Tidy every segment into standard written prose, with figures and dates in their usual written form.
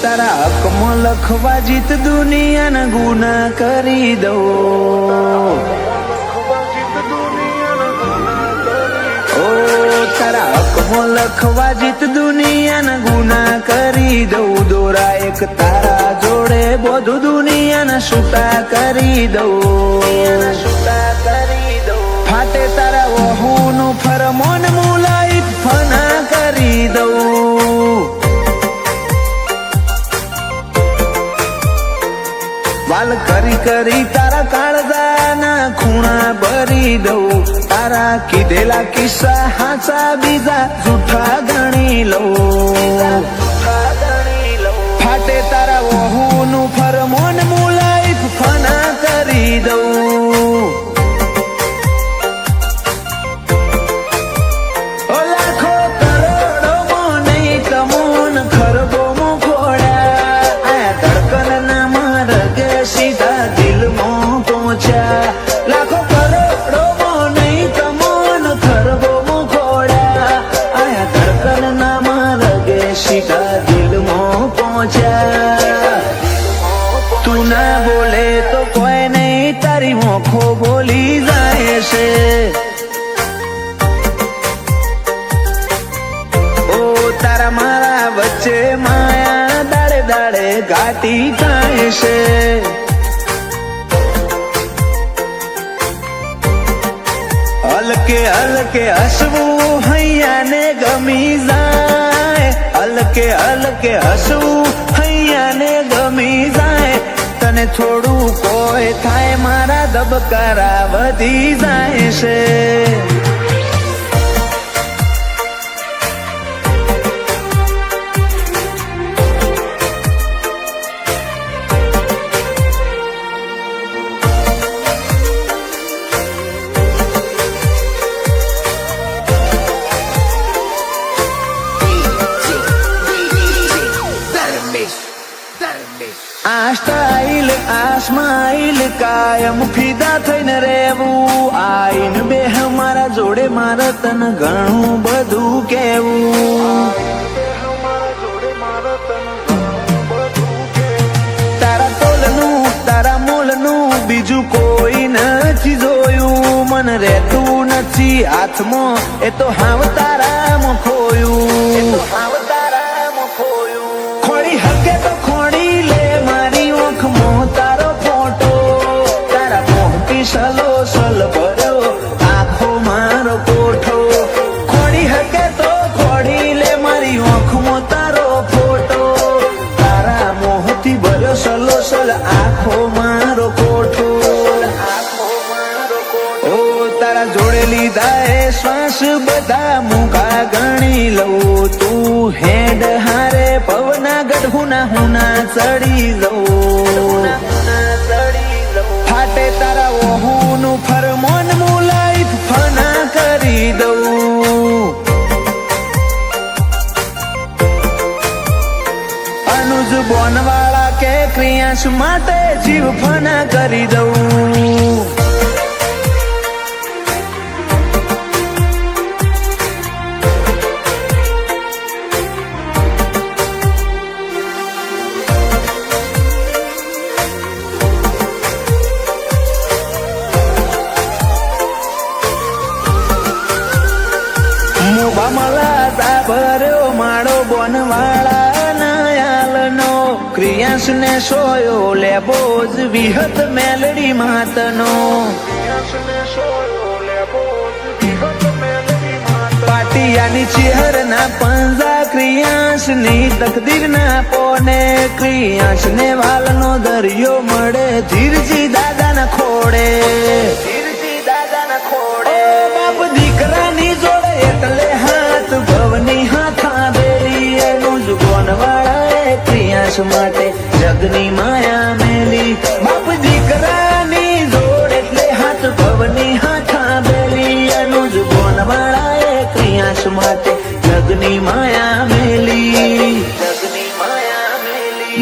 તારા હકમાં લખવા જીત દુનિયાના ગુના કરી દઉં. ઓ તારા હકમાં લખવા જીત દુનિયાના ગુના કરી દઉં. દોરા એક તારા જોડે બધું દુનિયાના છૂટા કરી દઉં. ફાટે તારા વહુનું ફરમોન મુલાઈ ફના કરી દઉં. વાલ કરી કરી તારા કાળજાના ખૂણા ભરી દઉં. તારા કીધેલા કિસ્સા હાચા બીજા જૂઠા ગણી લઉં. ફાટે તારા વહુનું ફરમોન મુલાઈ ફના કરી દઉં. લાખો કરોડોમાં નહીં તમોન ખરબોમાં ખોડ્યા. આ ધડકનના માર્ગે સીધા દિલમાં પહોંચ્યા. લાખો કરોડોમાં નહીં તમોન ખરબોમાં ખોડ્યા. આ ધડકનના માર્ગે સીધા દિલમાં પહોંચ્યા. તું ના બોલે તો કોઈ નહીં તારી મોખો બોલી જાય છે. તારા મારા વચ્ચે માયા દાડે દાડે ઘાટી થાય છે. હલકે હલકે હસવું હૈયાને ગમી જાય. હલકે હલકે હસવું હૈયાને ગમી જાય. તને થોડું કોઈ થાય મારા ધબકારા વધી જાય છે. આ સ્ટાઇલ આ સ્માઇલ કાયમ ફિદા થઈને રહેવું. આઈન બે મારા જોડે મારે તને ઘણું બધું કેવું. તારા તોલનું તારા મોલનું બીજું કોઈ નથી જોયું. મને રહેતું નથી હાથમાં એ તો હાવ તારામાં ખોયું. ખોડી હકે તો ખોડી લે મારી ઓંખમાં તારો ફોટો. તારા મોહથી સલો સલ ભર્યો આખો મારો કોઠો. ખોડી હકે તો ખોડી લે મારી ઓંખમાં તારો ફોટો. તારા મોહથી ભર્યો સલો સલ આખો મારો કોઠો. ઓ તારા જોડે લીધા એ શ્વાસ બધા મુકા ગણી લઉં. તું હેડ હારે પવના ગઢુના હુના ચડી જવું. ફાટે તારા વહુનું ફરમોન મુલાઈ ફના કરી દઉં. અનુજ બોનવાળા કે ક્રિયાંશ માટે જીવ ફના કરી દઉં. ભર્યો માળો બોનવાળા નયાલનો. ક્રિયાંશ ને સોયો લેબો જ વિહત મેલડી માતનો. પાટિયાની ચેહરના પંજા ક્રિયાંશ ની તકદીર ના પોને. ક્રિયાંશ ને વાલનો દરિયો મળે ધીરજી દાદા ના ખોડે. બાપ દીકરાની જોડે એટલે હાથ ભવની હાથા બેલી. એનું જ બોનવાળા ક્રિયાંશ માટે જગની માયા મેલી. બાપ દીકરાની જોડ એટલે હાથ ભવની હાથા બેલી. એનું જ બોનવાળા ક્રિયાંશ માટે જગની માયા મેલી.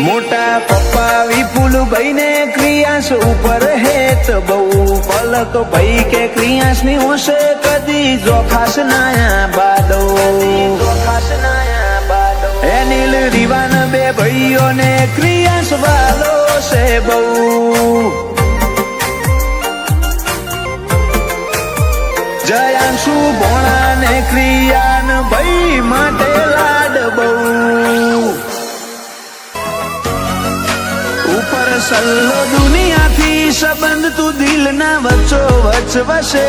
મોટા પપ્પા વિપુલભાઈ ને ક્રિયાંશ ઉપર હેત બહુ. પલક ભાઈ કે ક્રિયાંશ ની હોશે કદી જોખાશ નાયા બાદો. અનિલ રીવાન બે ભાઈઓને ક્રિયાસ વાલો છે બહુ. જયાંશુ ભોણા ને ક્રિયાન ભાઈ માટે લાડ બહુ. ઉપર સલ્લો દુનિયાથી સંબંધ તું દિલ ના વચ્ચો વચ વસે.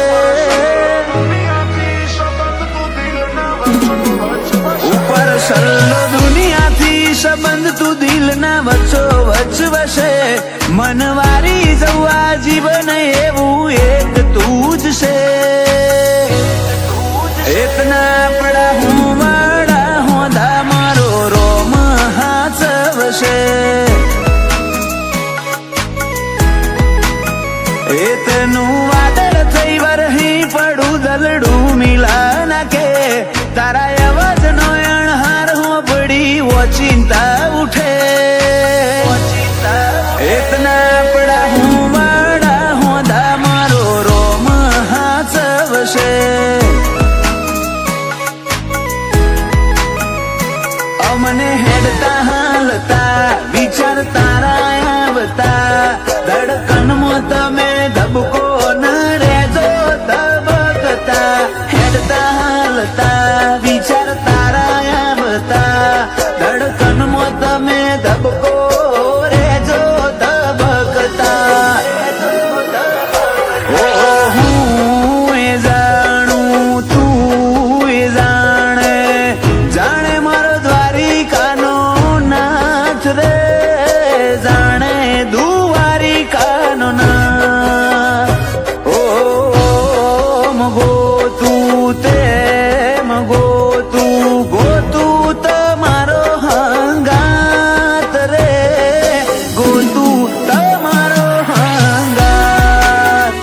ઉપર સલ્લો દુનિયાથી સંબંધ તું દિલ ના વચ્ચો વચ વસે. મનવારી જવા જીવન એવું એક તું જ છે. એતના પડા હું વાડા હોદા મારો રોમ હાચવશે. એતનું વાદળ થઈ વરહી પડું દલડું મિલા નાખે. તારા અવાજ નો અણહાર હો પડી ઓ ચિંતા ઉઠે. એતના પડા હું વાડા હોદા મારો રોમ હાચવશે. અમને હેડતા હાલતા વિચાર તારા આવતા. ધડકનમાં તમે ધબકો ન રેજો ધબકતા. હેડતા હાલતા વિચાર તારા આવતા. ધડકનમાં તમે ધબકો રેજો ધબકતા. ઓ હું એ જાણું તું એ જાણે. જાણે મારો દ્વારિકાનો નાથ રે. જાણે દ્વારિકાનો નાથ. ઓ ગોતું તે ગોતું તમારો હંગાત રે. ગોતું તમારો હંગાત.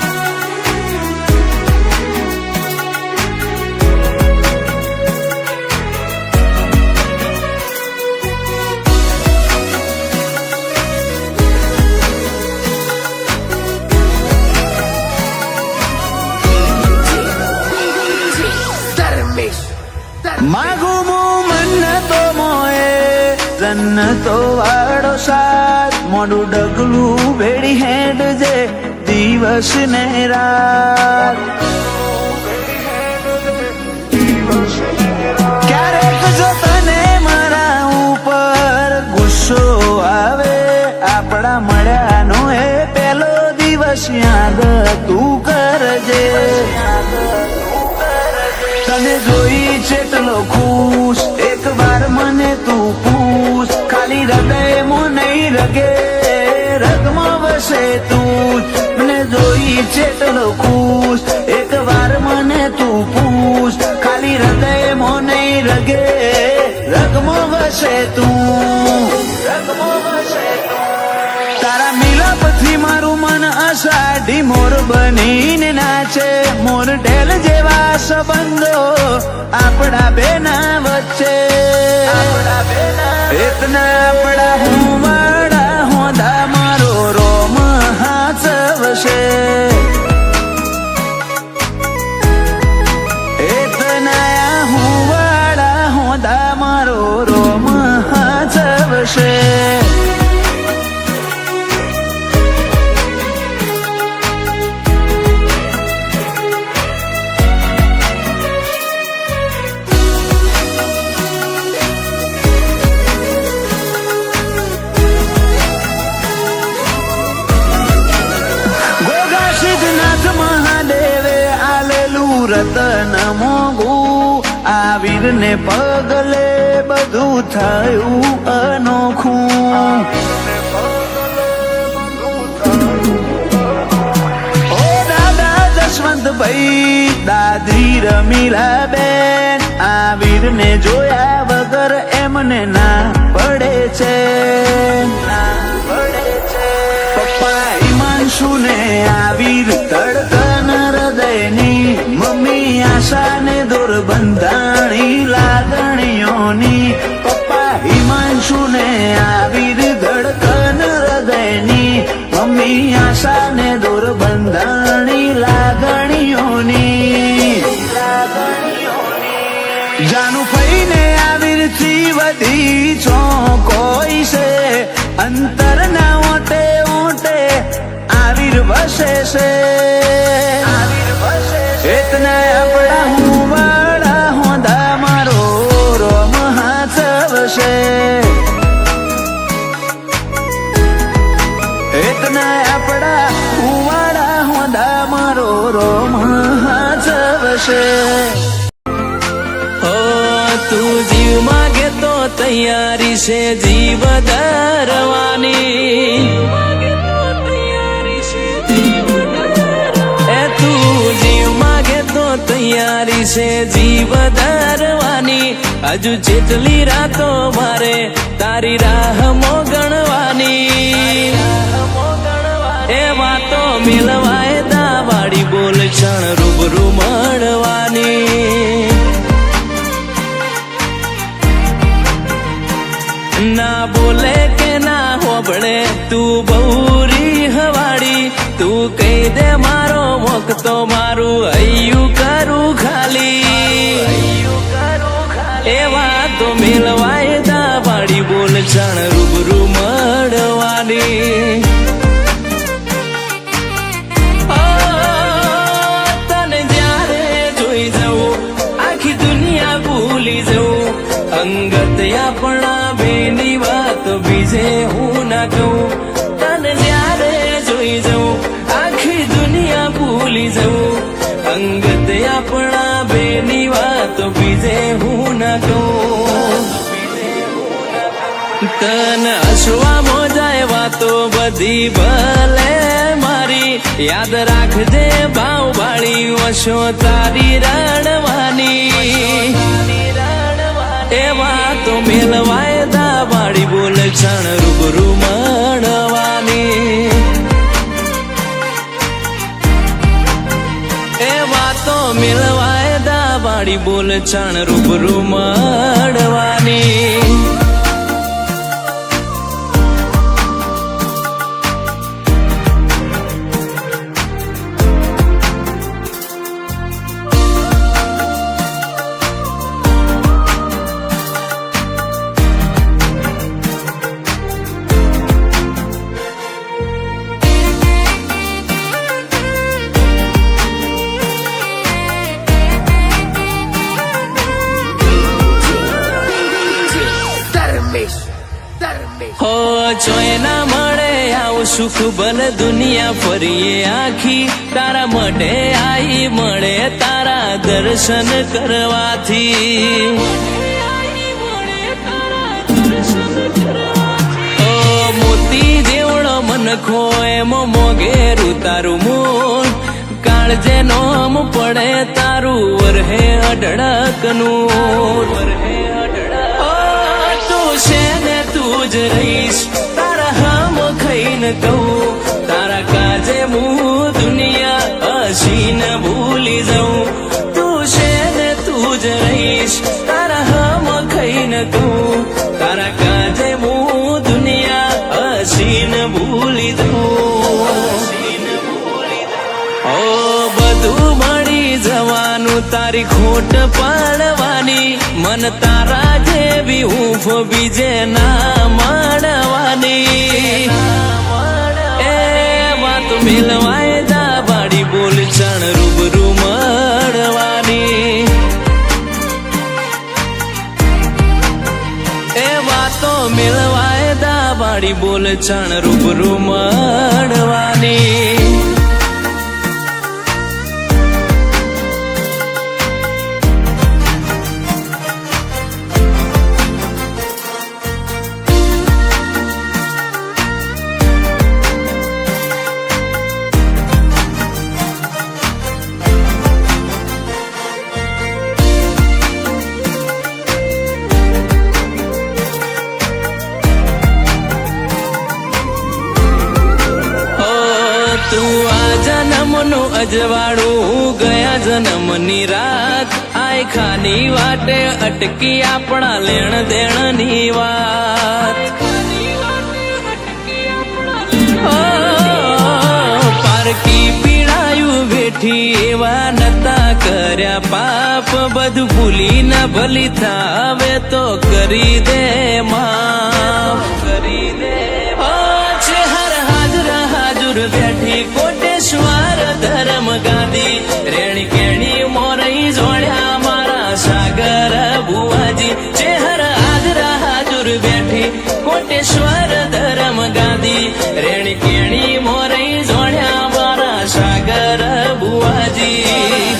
માગું હું મન્નતો મોએ જન્નતો વાળો સાથ. મોડું ડગલું બેડી હેડ જે દિવસ ને રાત. ક્યારેક જો તને મારા ઉપર ગુસ્સો આવે. આપણા મળ્યાનો એ પેલો દિવસ યાદ તું કરજે. તને જોઈ ચેટલો ખુશ એક વાર મને તું પૂછ. ખાલી હૃદયમાં નહીં રગે રગમાં વસે તું. મને જોઈ ચેટલો ખુશ એક વાર મને તું પૂછ. ખાલી હૃદયમાં નહીં રગે રગમાં વસે તું. તારા મિલાપથી મારું મન અષાઢી મોર બનીને નાચે. મોર ઢેલ જેવા સંબંધો આપણા બેના વચ્ચે. એતના પડા હું વાડા હોદા મારો રોમ હાચવશે. એતના હું વાડા હોદા મારો રોમ હાચવશે. રતન મોગું આ વીરને પગલે બધું થયું અનોખું. ઓ દાદા જશવંતભાઈ દાદી રમીલા બેન. આ વીરને જોયા વગર એમને ના પડે છે. પપ્પા હિમાંશુ ને આ વીર ધડકન હૃદયની. મમ્મી આશાને દોર બંધાણી લાગણીઓની. પપ્પા હિમાંશુ ને આ વીર ધડકન હૃદયની. મમ્મી આશાને દોર બંધાણી લાગણીઓની. જાનું ફઈને આ વીરથી વધી વસે એતના આપણા હું વાળા હોંદા મારો રોમ હાથ વસે એતના આપણા ઉવાડા હોંદા મારો રોમ હાથ વસે તું જીવ માગે તો તૈયારી છે જીવ ધરવાની એ તું જીવ માગે તો તૈયારી છે જીવ ધરવાની હજુ જેટલી રાતો મારે તારી રાહ મોગણવાની એ વાતો મિલવાય દાવાડી બોલ ક્ષણ રૂબરૂ મળવાની ના બોલે કે ના હોબળે તું બહુરી હવાડી તું કહી દે મારો વખતો મારું હૈયું કરું ખાલી એવા તો મેલવાય દાવાડી બોલ ક્ષણ રૂબરૂ મળવાની તને જ્યારે જોઈ જવું આખી દુનિયા ભૂલી જવું અંગત આપણા બેની વાત બીજે હું ના કહું તને જ્યારે જોઈ જવું આખી દુનિયા ભૂલી જવું અંગત આપણા બેની વાત બીજે હું ના કહું તને હસવા મોજાય વાતો બધી ભલે મારી યાદ રાખજે ભાવ બાળી વશો તારી રણવાની એવા તો મેલવાય દાવાડી બોલ ક્ષણ રૂબરૂ મળવાની એવા તો મેલવાય દાવાડી બોલ ક્ષણ રૂબરૂ મળવાની હો જોઈ ના મળે આવું સુખ ભલે દુનિયા ફરીએ આખી તારા મઢે આઈ મળે તારા દર્શન કરવાથી ઓ મોતી જેવડો મનખો એમ મોગેરું તારું મૂળ કાળજે નોમ પડે તારું વરહે અઢળકનું છે ને તું જ રહીશ તારા હામ ખાઈને કહું તારા કાજે હું દુનિયા હસીને ભૂલી જાઉં તું છે ને તું જ રહીશ તારા હામ ખાઈને કહું તારા કાજે હું દુનિયા હસીને ભૂલી જાઉં ઓ બધું મળી જવાનું તારી ખોટ પાડવાની મન તારા જેવી હૂંફ બીજે ના મળવાની એ વાત મિલવાય દાવાડી બોલ ક્ષણ રૂબરૂ મળવાની એ વાતો મિલવાય દાવાડી બોલ ક્ષણ રૂબરૂ મળવાની તું આ જન્મનું અજવાળું ગયા જન્મની રાત આય ખાની વાટે અટકી આપણા લેણ દેણની વાત પારકી પીડાયું બેઠી એવા નતા કર્યા પાપ બધું ભૂલી ના ભલી થાવે તો કરી દે માફ કરી દે છે હર હાજર હાજર બેઠી કોટેશ્વર કોટેશ્વર ધરમ ગાદી રેણી કેણી મોરઈ જોડ્યા મારા સાગર બુવાજી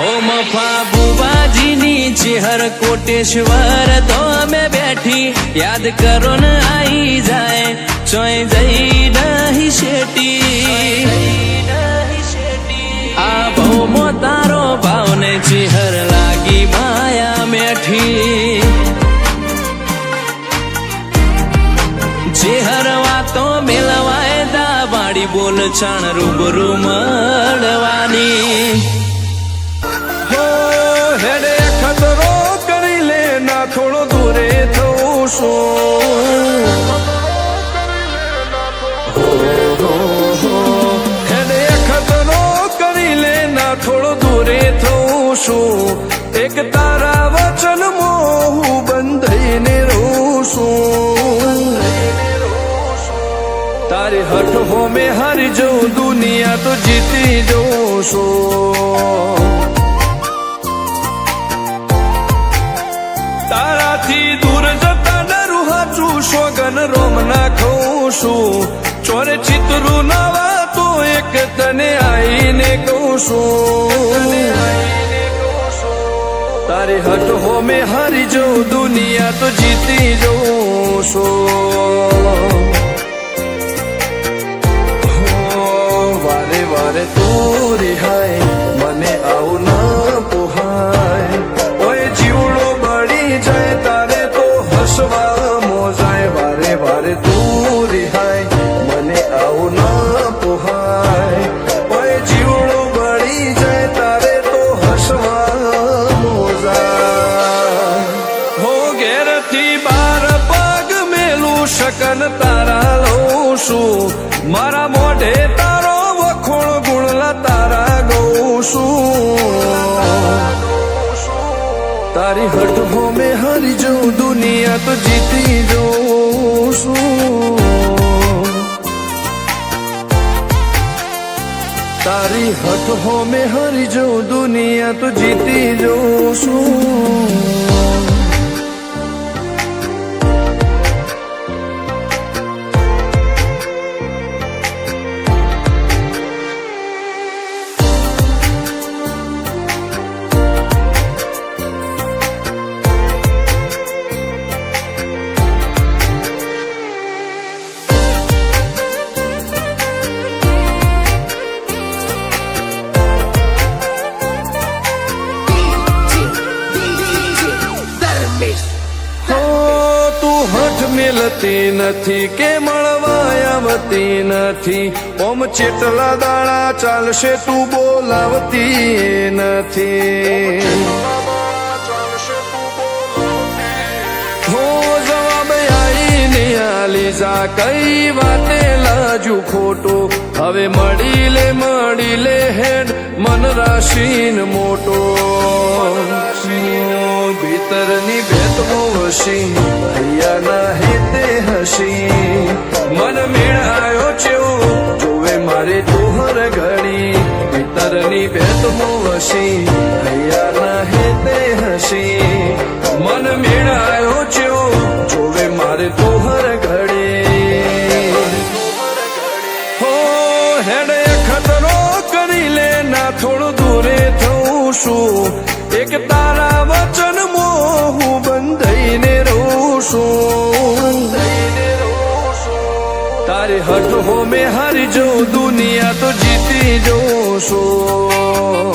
ઓ મફા બુવાજીની ચેહર કોટેશ્વર તો અમે બેઠી યાદ કરો ને આઈ જાય ચોય જઈ નહીં શેટી આ ભૌમો તારો ભાવને ચેહર લાગી માયા મેઠી ચેહર વાતો મેલવાય દા વાડી બોલ છાણ રૂબરૂ મળવાની હેડે ખતરો કરી લે ના થોડો દૂરે થવું શું હેડે ખતરો કરી લે ના થોડો દૂરે થવું શું એક તારા વચન મોહ બંધાઈને રહું છું તારી હઠ હો મેં હારી જઉં દુનિયા તો જીતી જઉં છું તારાથી દૂર જતા ડરું હાચું સોગન રોમ ના ખઉં છું ચોરે ચિતરું નવા તો એક તને આઈને કહું છું તારી હટ હો મેં હારી જઉં દુનિયા તો જીતી જઉં છું વારે વારે તું રિહાય મને આવું ના પોહાય ઓય જીવડો બળી જાય તારે તો હસવા મોજાય વારે વારે તું રિહાય મને આવું ના પોહાય ઓય જીવડો બળી જાય તારે તો હસવા મોજાય હો ઘેરથી બાર પગ મેલું શકન તારા લઉં છું મારા મોઢે તારો વખોણ ગુણલા તારા ગઉં છું તારી હઠ હો મેં હારી જઉં દુનિયા તો જીતી જઉં છું તારી હઠ હો મેં હારી જઉં દુનિયા તો જીતી જઉં છું મેલતી નથી કે મળવા આવતી નથી ઓમ ચેટલા દાડા ચાલશે તું બોલાવતી નથી હો જવાબ આઈને આલી જા કઈ વાતે લાજુ ખોટો હવે મળી લે હેડ મન રાશીન મોટો ભીતરની ભેતમો હસી ભૈયા ના હેતે હસી મન મેળાયો ચેવો જોવે મારે તોહર ઘડી ભીતરની ભેતમો હસી ભૈયા ના હેતે હસી મન મેળાયો ચેવો જોવે મારે તોહર ઘડી હો હેડે ખતરો કરી લે ના થોડું દૂરે થવું શું એક તારા વચન મોહ બંધાઈને રહું છું તારી હઠ હો મેં હારી જઉં દુનિયા તો જીતી જઉં છું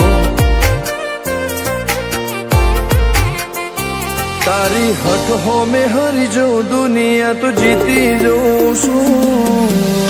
તારી હઠ હો મેં હારી જઉં દુનિયા તો જીતી જઉં છું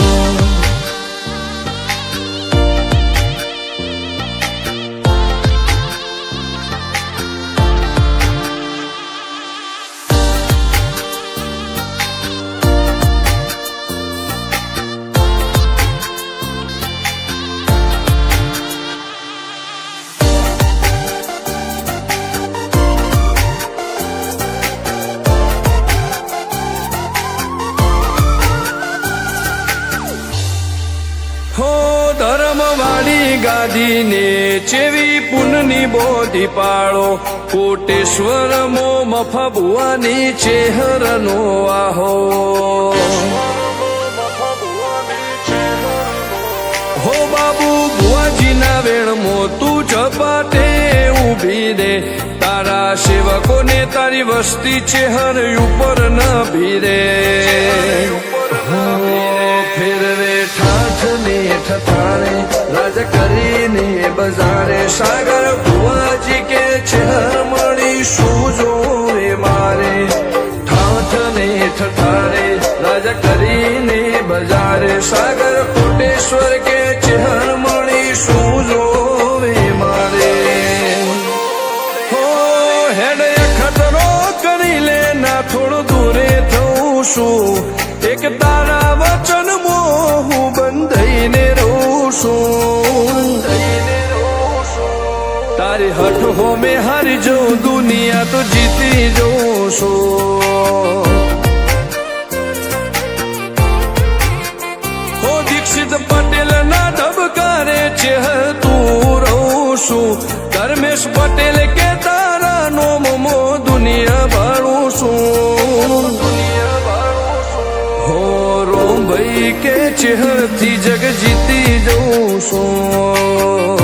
ધર્મવાળી ગાદીને ચેવી પુનની બોધી પાળો કોટેશ્વર મો મફા ભુવાની ચેહરનો આહો હો બાબુ ભુવાજીના વેણમો તું ઝપાટે ઊભી દે તારા સેવકોને તારી વસ્તી ચેહર ઉપર ન ભીરે ફેરવે ઠાઠ ને ઠઠાણે રાજ કરીને બજારે સાગર ભુવાજી કે ચેહર મળી શું જોવે મારે ઠાઠ ને ઠઠાણે રાજ કરીને બજારે સાગર કોટેશ્વર કે ચેહર મળી શું જોવે મારે હો હેડ ખતરો કરી લે ના થોડું દૂરે થઉં છું એક તારા વચન હું બંધાઈને રહું છું તારી હઠ હો મેં હારી જઉં દુનિયા તો જીતી જઉં છું હો દીક્ષિત પટેલ ના ધબકારે ચેહર તું રહું છું ધર્મેશ પટેલ કે તારા નોમો દુનિયા ભાળું છું હો રોમ ભાઈ કે ચેહર થી જગ જીતી જઉં છું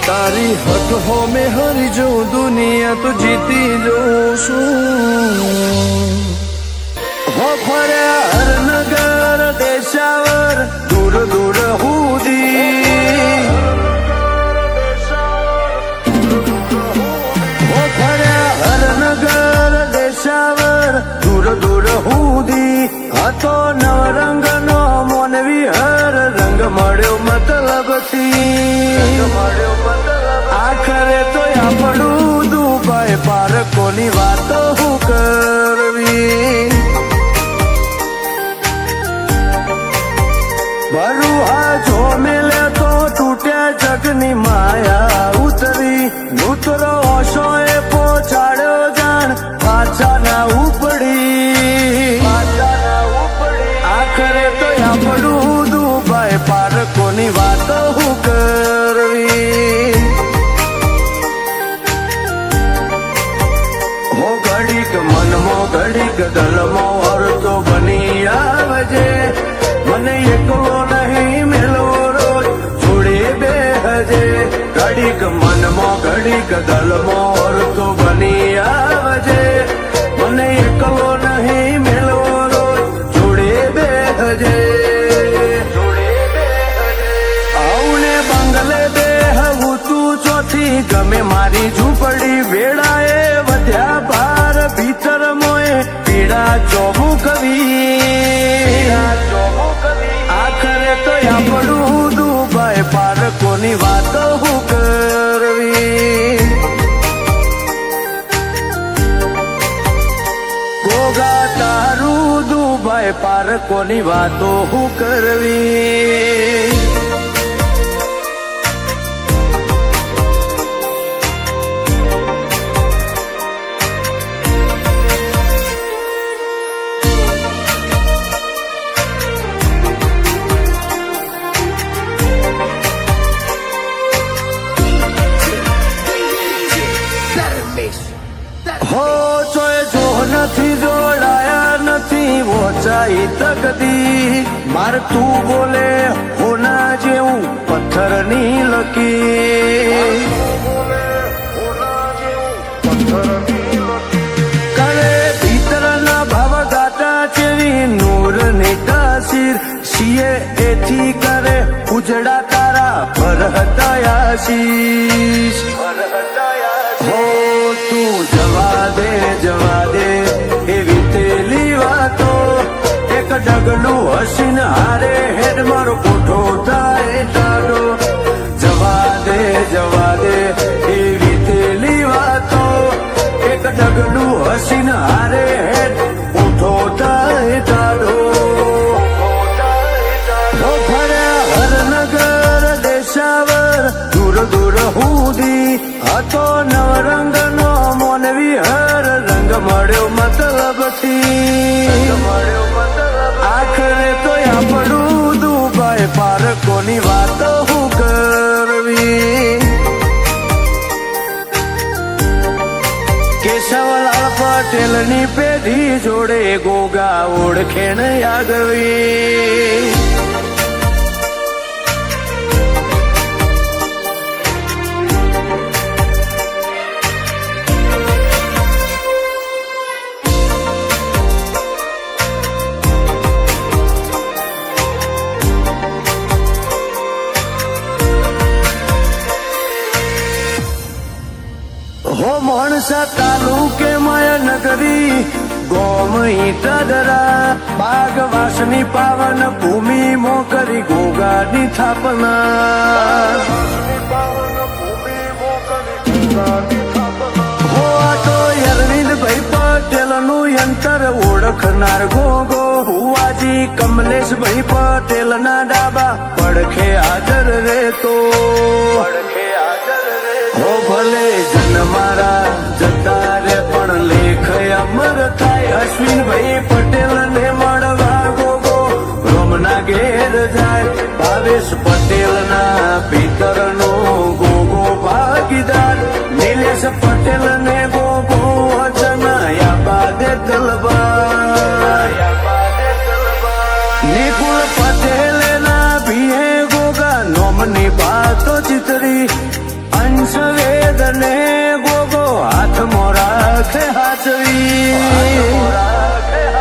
તારી હઠ હો મેં હારી જઉં દુનિયા તો જીતી જઉં છું હો ફર્યા હરનગર દેશાવર દૂર દૂર હુદી હો ફર્યા હરનગર દેશાવર દૂર દૂર હુદી હતો નવરંગ નો મોનવી હર રંગ મળ્યો મતલબથી આખરે તો આપણું દુબઈ પારકોની વાતો હું કરવી બરુહા જો મેલે તો તૂટ્યા જગની માયા ઉતરી નૂતરો ઓશોએ પહોંચાડ્યો જાણ પાછા ના ઉપડી આખરે તો આપણું દુબઈ પારકોની વાતો હું કરવી હો ઘડીક મનમો ઘડીક દલમો અર્થો બની આવજે મને એકલો નહીં મેલવો રોજ જોડે બેહજે ઘડીક મનમો ઘડીક દલમો અર્થો બની આવજે મને એકલો નહીં મેલવો રોજ જોડે બેહજે આઉને બંગલે બેહવું તું ચોથી ગમે મારી ઝૂંપડી વેળાએ વધ્યા ભાર ભીતર મોએ પીડા ચોમું કવી આખરે તો આપણું દુબઈ પારકોની વાતો હું કરવી ગોગા તારું દુબઈ પારકોની વાતો હું કરવી હો ચોય જો નથી જોડાયા નથી વોચાઈ તકદી માર તું બોલે હોના જેવું પથ્થરની લકી કરે ભીતરના ભાવ ગાતા ચેવી નૂરની તાસીર શીએ એથી કરે ઉજડા તારા ભરહતા આશીષ હો તું જવા દે એવી તેલી વાતો એક ડગલું હસીન હારે હેડ મારો કોઠો થાય ટાઢો જવા દે એવી તેલી વાતો એક ડગલું હસીન હારે હેડ કોઠો થાય ટાઢો ફર્યા હરનગર દેશાવર દૂર દૂર હુદી હતો નવરંગ નો મોનવી હર રંગ મળ્યો મતલબથી આખરે તો આપણું દુબઈ પારકોની વાતો હું કરવી હાચવી. કેશવલાલ પટેલની પેઢી જોડે ગોગા ઓળખે ને આગવી. હો માણસા તાલુકે માયાનગરી ગોમ ઈટદરા બાગવાસની પાવન ભૂમિ મોકરી ગોગાની થાપના. હો આ તો અરવિંદભાઈ પટેલનું યંત્ર ઓળખનાર ગોગો હુવાજી કમલેશભાઈ પટેલના ડાબા પડખે હાજર રહેતો. હો ભલે જન મારા જતા રે પણ લેખ અમર થાય. અશ્વિનભાઈ પટેલ ને મળવા ગોગો રોમના ઘેર જાય. ભાવેશ પટેલ ના પિતર નો ગોગો ભાગીદાર. નિલેશ પટેલ ને ગોગો વચન બાદે તલવાર. નિકુળ પટેલ ના ભીએ ગોગા નોમની બાતો ચિતરી. અંશ વેદ ને ગોગો હાથમાં રાખે હાચવી.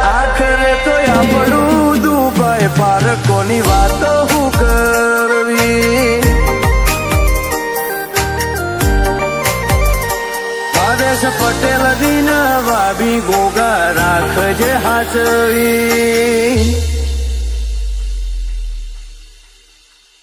આખરે તો આપણું દુભાઈ પારકોની વાતો હું કરવી. ભાવેશ પટેલ દિન વાબી ગોગા રાખજે હાચવી.